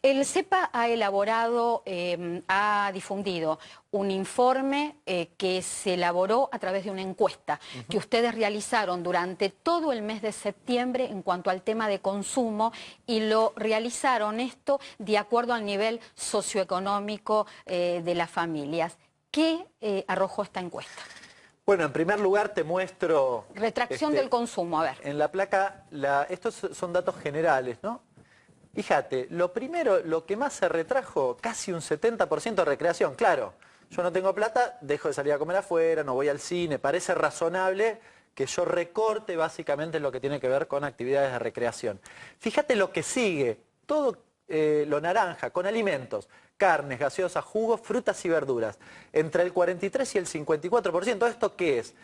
El CEPA ha elaborado, ha difundido un informe que se elaboró a través de una encuesta que ustedes realizaron durante todo el mes de septiembre en cuanto al tema de consumo, y lo realizaron esto de acuerdo al nivel socioeconómico de las familias. ¿Qué arrojó esta encuesta? Bueno, en primer lugar te muestro... Retracción del consumo, a ver. En la placa, estos son datos generales, ¿no? Fíjate, lo primero, lo que más se retrajo, casi un 70% de recreación. Claro, yo no tengo plata, dejo de salir a comer afuera, no voy al cine. Parece razonable que yo recorte básicamente lo que tiene que ver con actividades de recreación. Fíjate lo que sigue, todo lo naranja, con alimentos, carnes, gaseosas, jugos, frutas y verduras. Entre el 43 y el 54%. ¿Esto qué es?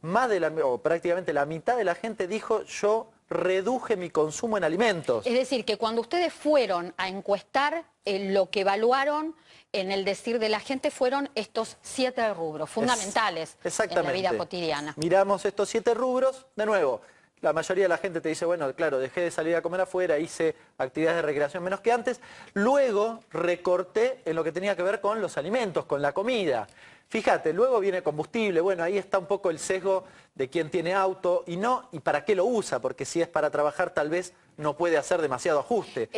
Más de o prácticamente la mitad de la gente dijo: yo reduje mi consumo en alimentos. Es decir, que cuando ustedes fueron a encuestar, lo que evaluaron en el decir de la gente fueron estos 7 rubros fundamentales en la vida cotidiana. Miramos estos 7 rubros, de nuevo, la mayoría de la gente te dice: bueno, claro, dejé de salir a comer afuera, hice actividades de recreación menos que antes, luego recorté en lo que tenía que ver con los alimentos, con la comida. Fíjate, luego viene combustible, bueno, ahí está un poco el sesgo de quien tiene auto y para qué lo usa, porque si es para trabajar tal vez no puede hacer demasiado ajuste.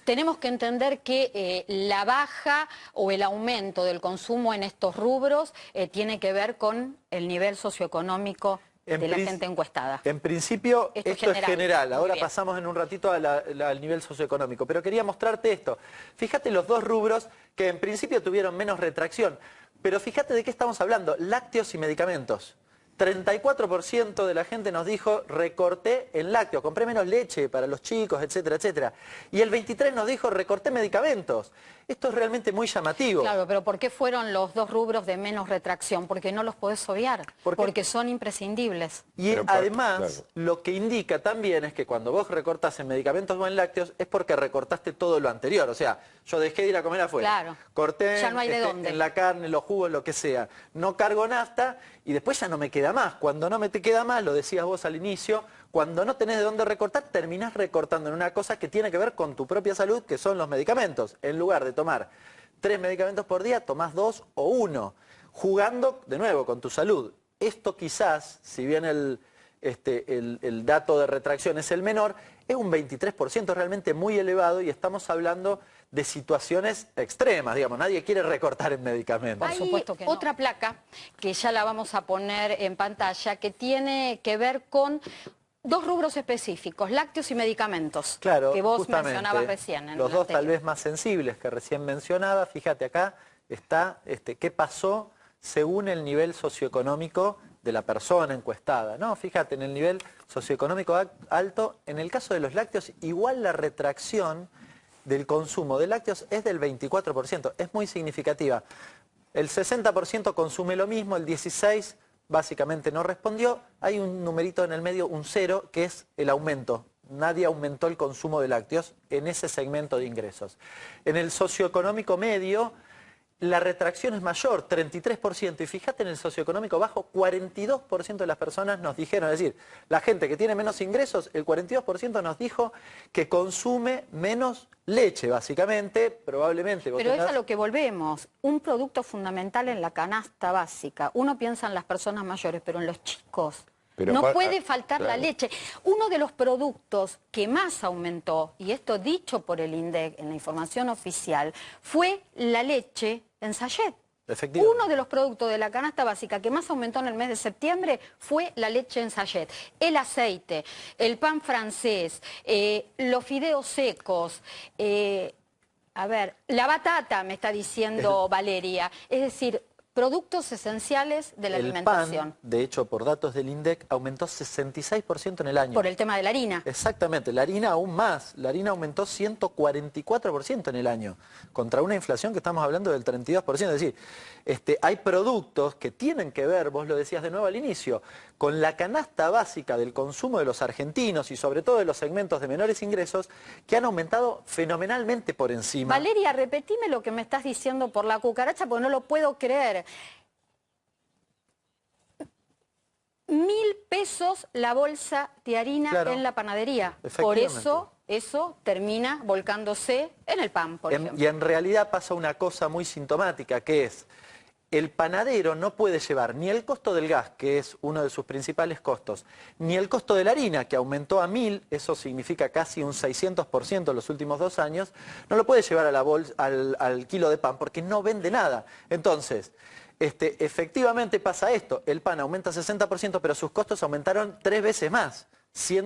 Tenemos que entender que la baja o el aumento del consumo en estos rubros tiene que ver con el nivel socioeconómico de la gente encuestada. En principio, esto es general. Ahora pasamos en un ratito al nivel socioeconómico. Pero quería mostrarte esto. Fíjate los 2 rubros que en principio tuvieron menos retracción. Pero fíjate de qué estamos hablando: lácteos y medicamentos. 34% de la gente nos dijo: recorté en lácteos, compré menos leche para los chicos, etcétera, etcétera. Y el 23% nos dijo: recorté medicamentos. Esto es realmente muy llamativo. Claro, pero ¿por qué fueron los 2 rubros de menos retracción? Porque no los podés obviar, porque son imprescindibles. Y además, lo que indica también es que cuando vos recortás en medicamentos o en lácteos es porque recortaste todo lo anterior. O sea, yo dejé de ir a comer afuera, claro, corté ya no hay de dónde. En la carne, los jugos, lo que sea. No cargo nafta y después ya no me queda más. Cuando no me te queda más, lo decías vos al inicio, cuando no tenés de dónde recortar, terminás recortando en una cosa que tiene que ver con tu propia salud, que son los medicamentos. En lugar de tomar 3 medicamentos por día, tomás 2 o 1, jugando de nuevo con tu salud. Esto quizás, si bien el dato de retracción es el menor, es un 23%, realmente muy elevado, y estamos hablando de situaciones extremas, digamos, nadie quiere recortar en medicamentos. Por supuesto que no. Otra placa, que ya la vamos a poner en pantalla, que tiene que ver con 2 rubros específicos: lácteos y medicamentos, claro, que vos mencionabas recién. Los 2 tal vez más sensibles que recién mencionaba. Fíjate acá está qué pasó según el nivel socioeconómico de la persona encuestada, ¿no? Fíjate, en el nivel socioeconómico alto, en el caso de los lácteos, igual la retracción del consumo de lácteos es del 24%, es muy significativa. El 60% consume lo mismo, el 16% básicamente no respondió. Hay un numerito en el medio, un 0, que es el aumento. Nadie aumentó el consumo de lácteos en ese segmento de ingresos. En el socioeconómico medio, la retracción es mayor, 33%, y fíjate, en el socioeconómico bajo, 42% de las personas nos dijeron, es decir, la gente que tiene menos ingresos, el 42% nos dijo que consume menos leche, básicamente, probablemente. Pero es a lo que volvemos, un producto fundamental en la canasta básica. Uno piensa en las personas mayores, pero en los chicos. No puede faltar la leche. Uno de los productos que más aumentó, y esto dicho por el INDEC en la información oficial, fue la leche en sachet. Uno de los productos de la canasta básica que más aumentó en el mes de septiembre fue la leche en sachet. El aceite, el pan francés, los fideos secos, la batata, me está diciendo Valeria. Es decir, productos esenciales de la alimentación. Pan, de hecho, por datos del INDEC, aumentó 66% en el año. Por el tema de la harina. Exactamente, la harina aún más. La harina aumentó 144% en el año, contra una inflación que estamos hablando del 32%. Es decir, hay productos que tienen que ver, vos lo decías de nuevo al inicio, con la canasta básica del consumo de los argentinos y sobre todo de los segmentos de menores ingresos, que han aumentado fenomenalmente por encima. Valeria, repetime lo que me estás diciendo por la cucaracha, porque no lo puedo creer. 1.000 pesos la bolsa de harina en la panadería. Por eso eso termina volcándose en el pan, por ejemplo. Y en realidad pasa una cosa muy sintomática, que es, el panadero no puede llevar ni el costo del gas, que es uno de sus principales costos, ni el costo de la harina, que aumentó a 1000, eso significa casi un 600% en los últimos 2 años, no lo puede llevar a la al kilo de pan porque no vende nada. Entonces, efectivamente pasa esto, el pan aumenta 60%, pero sus costos aumentaron 3 veces más.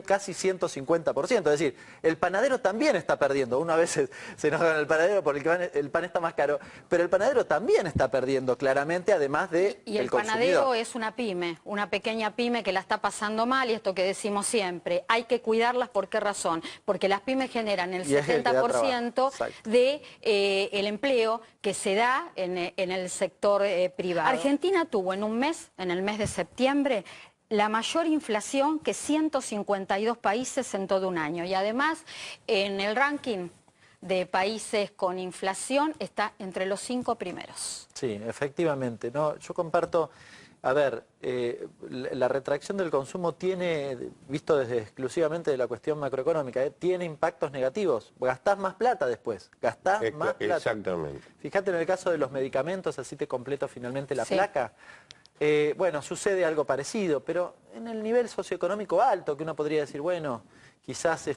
Casi 150%, es decir, el panadero también está perdiendo. Uno a veces se enoja con el panadero porque el pan está más caro, pero el panadero también está perdiendo claramente, además de y el panadero es una pyme, una pequeña pyme que la está pasando mal, y esto que decimos siempre, hay que cuidarlas. ¿Por qué razón? Porque las pymes generan el 70% de el empleo que se da en el sector privado. Argentina tuvo en un mes, en el mes de septiembre, la mayor inflación que 152 países en todo un año. Y además, en el ranking de países con inflación, está entre los 5 primeros. Sí, efectivamente. No, yo comparto, a ver, la retracción del consumo tiene, visto desde exclusivamente de la cuestión macroeconómica, tiene impactos negativos. Gastás más plata después, gastás más plata. Exactamente. Fíjate en el caso de los medicamentos, así te completo finalmente la placa. Bueno, sucede algo parecido, pero en el nivel socioeconómico alto, que uno podría decir, bueno, quizás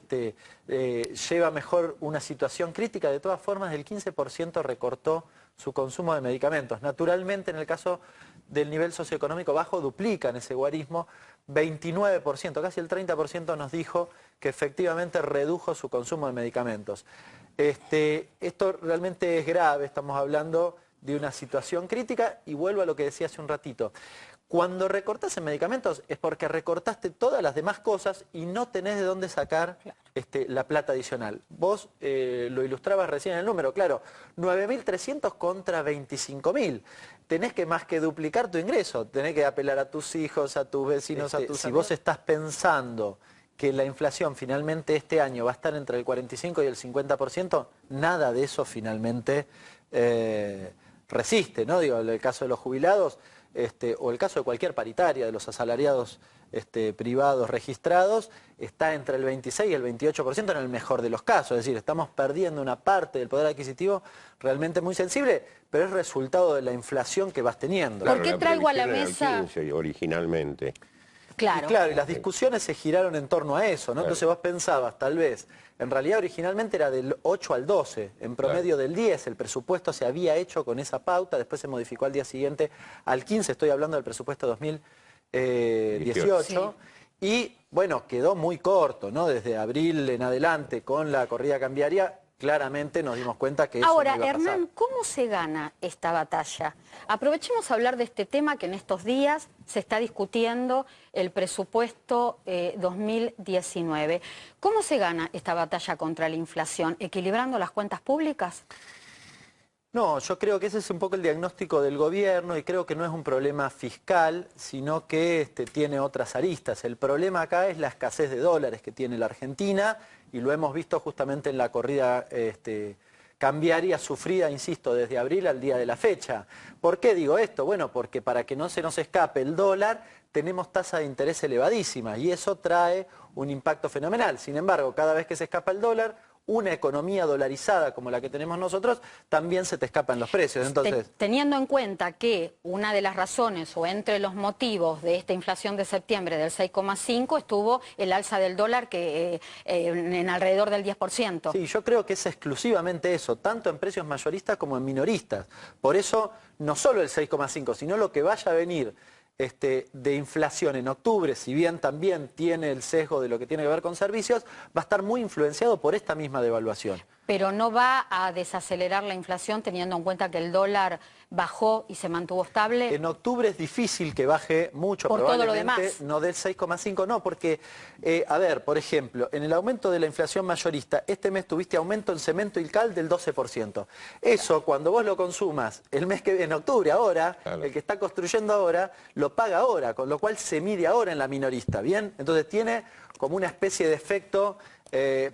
lleva mejor una situación crítica, de todas formas el 15% recortó su consumo de medicamentos. Naturalmente, en el caso del nivel socioeconómico bajo, duplican ese guarismo, 29%, casi el 30% nos dijo que efectivamente redujo su consumo de medicamentos. Esto realmente es grave, estamos hablando de una situación crítica, y vuelvo a lo que decía hace un ratito. Cuando recortás en medicamentos es porque recortaste todas las demás cosas y no tenés de dónde sacar la plata adicional. Vos lo ilustrabas recién en el número, claro, 9.300 contra 25.000. Tenés que más que duplicar tu ingreso, tenés que apelar a tus hijos, a tus vecinos, a tus amigos. Si vos estás pensando que la inflación finalmente este año va a estar entre el 45 y el 50%, nada de eso finalmente resiste, ¿no? Digo, el caso de los jubilados, o el caso de cualquier paritaria, de los asalariados privados registrados, está entre el 26 y el 28% en el mejor de los casos. Es decir, estamos perdiendo una parte del poder adquisitivo realmente muy sensible, pero es resultado de la inflación que vas teniendo. ¿Por qué traigo a la mesa? 15, originalmente. Claro. Y las discusiones se giraron en torno a eso, ¿no? Claro. Entonces vos pensabas, tal vez, en realidad originalmente era del 8 al 12, en promedio del 10, el presupuesto se había hecho con esa pauta, después se modificó al día siguiente al 15, estoy hablando del presupuesto 2018, sí. Y bueno, quedó muy corto, ¿no? Desde abril en adelante con la corrida cambiaria, claramente nos dimos cuenta que eso Ahora, no iba a pasar. Hernán, ¿cómo se gana esta batalla? Aprovechemos a hablar de este tema que en estos días se está discutiendo, el presupuesto 2019. ¿Cómo se gana esta batalla contra la inflación? ¿Equilibrando las cuentas públicas? No, yo creo que ese es un poco el diagnóstico del gobierno, y creo que no es un problema fiscal, sino que tiene otras aristas. El problema acá es la escasez de dólares que tiene la Argentina, y lo hemos visto justamente en la corrida cambiaria sufrida, insisto, desde abril al día de la fecha. ¿Por qué digo esto? Bueno, porque para que no se nos escape el dólar, tenemos tasas de interés elevadísimas, y eso trae un impacto fenomenal. Sin embargo, cada vez que se escapa el dólar, una economía dolarizada como la que tenemos nosotros, también se te escapan los precios. Entonces, teniendo en cuenta que una de las razones o entre los motivos de esta inflación de septiembre del 6,5 estuvo el alza del dólar que en alrededor del 10%. Sí, yo creo que es exclusivamente eso, tanto en precios mayoristas como en minoristas. Por eso, no solo el 6,5, sino lo que vaya a venir de inflación en octubre, si bien también tiene el sesgo de lo que tiene que ver con servicios, va a estar muy influenciado por esta misma devaluación. Pero no va a desacelerar la inflación teniendo en cuenta que el dólar bajó y se mantuvo estable. En octubre es difícil que baje mucho, por probablemente todo lo demás. No del 6,5, no, porque, a ver, por ejemplo, en el aumento de la inflación mayorista, este mes tuviste aumento en cemento y cal del 12%. Eso, cuando vos lo consumas el mes que viene, en octubre, ahora, claro, el que está construyendo ahora, lo paga ahora, con lo cual se mide ahora en la minorista, ¿bien? Entonces tiene como una especie de efecto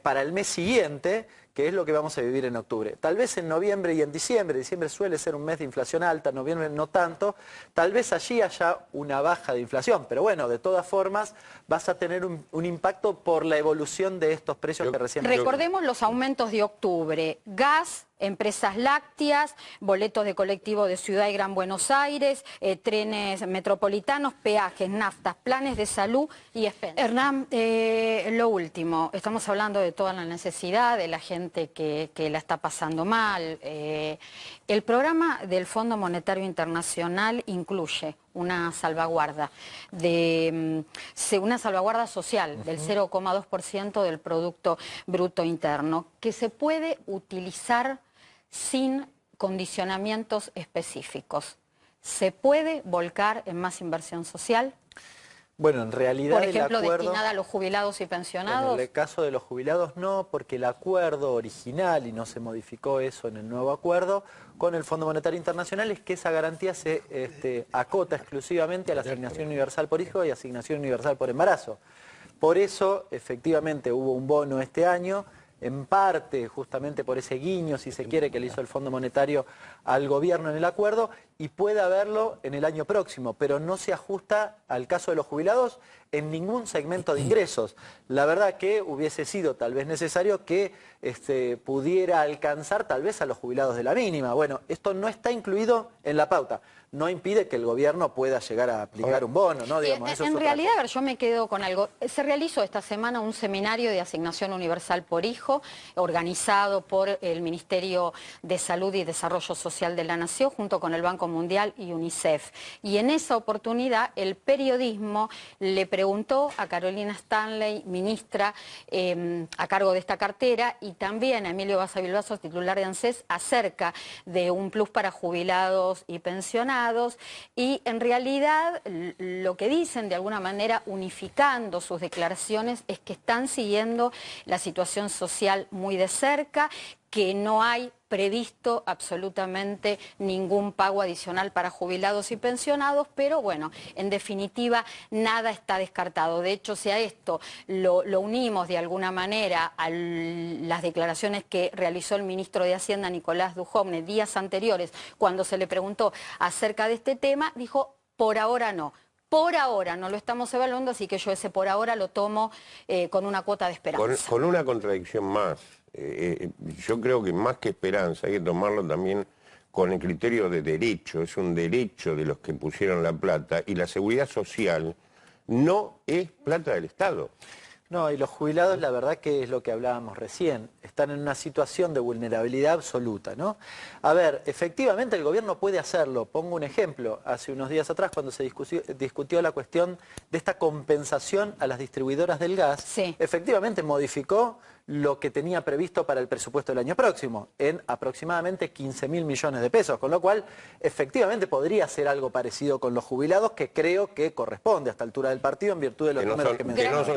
para el mes siguiente, que es lo que vamos a vivir en octubre. Tal vez en noviembre y en diciembre suele ser un mes de inflación alta, noviembre no tanto, tal vez allí haya una baja de inflación, pero bueno, de todas formas vas a tener un impacto por la evolución de estos precios que recién... Recordemos los aumentos de octubre: gas, empresas lácteas, boletos de colectivo de Ciudad y Gran Buenos Aires, trenes metropolitanos, peajes, naftas, planes de salud y expensos. Hernán, lo último, estamos hablando de toda la necesidad, de la gente que la está pasando mal. El programa del Fondo Monetario Internacional incluye una salvaguarda social del 0,2% del Producto Bruto Interno, que se puede utilizar sin condicionamientos específicos. ¿Se puede volcar en más inversión social? Bueno, en realidad por ejemplo, el acuerdo, destinada a los jubilados y pensionados. En el caso de los jubilados no, porque el acuerdo original, y no se modificó eso en el nuevo acuerdo, con el Fondo Monetario Internacional, es que esa garantía se acota exclusivamente a la asignación universal por hijo y asignación universal por embarazo. Por eso, efectivamente, hubo un bono este año, en parte justamente por ese guiño, si se quiere, que le hizo el Fondo Monetario al gobierno en el acuerdo, y puede haberlo en el año próximo, pero no se ajusta al caso de los jubilados en ningún segmento de ingresos. La verdad que hubiese sido tal vez necesario que pudiera alcanzar tal vez a los jubilados de la mínima. Bueno, esto no está incluido en la pauta. No impide que el gobierno pueda llegar a aplicar un bono, ¿no? Digamos, eso en realidad, a ver, yo me quedo con algo. Se realizó esta semana un seminario de asignación universal por hijo, organizado por el Ministerio de Salud y Desarrollo Social de la Nación, junto con el Banco Mundial y UNICEF. Y en esa oportunidad, el periodismo le preguntó a Carolina Stanley, ministra a cargo de esta cartera, y también a Emilio Bassa Bilbaso, titular de ANSES, acerca de un plus para jubilados y pensionados. Y en realidad lo que dicen, de alguna manera unificando sus declaraciones, es que están siguiendo la situación social muy de cerca, que no hay previsto absolutamente ningún pago adicional para jubilados y pensionados, pero bueno, en definitiva nada está descartado. De hecho, si a esto lo unimos de alguna manera a las declaraciones que realizó el ministro de Hacienda, Nicolás Dujovne, días anteriores, cuando se le preguntó acerca de este tema, dijo: por ahora no. Por ahora no lo estamos evaluando, así que yo ese por ahora lo tomo con una cuota de esperanza. Con una contradicción más. Yo creo que más que esperanza hay que tomarlo también con el criterio de derecho. Es un derecho de los que pusieron la plata, y la seguridad social no es plata del Estado. No, y los jubilados, la verdad que es lo que hablábamos recién, están en una situación de vulnerabilidad absoluta, ¿no? A ver, efectivamente el gobierno puede hacerlo. Pongo un ejemplo. Hace unos días atrás, cuando se discutió la cuestión de esta compensación a las distribuidoras del gas, sí, efectivamente modificó lo que tenía previsto para el presupuesto del año próximo, en aproximadamente 15.000 millones de pesos, con lo cual efectivamente podría ser algo parecido con los jubilados, que creo que corresponde a esta altura del partido en virtud de los números que mencionamos.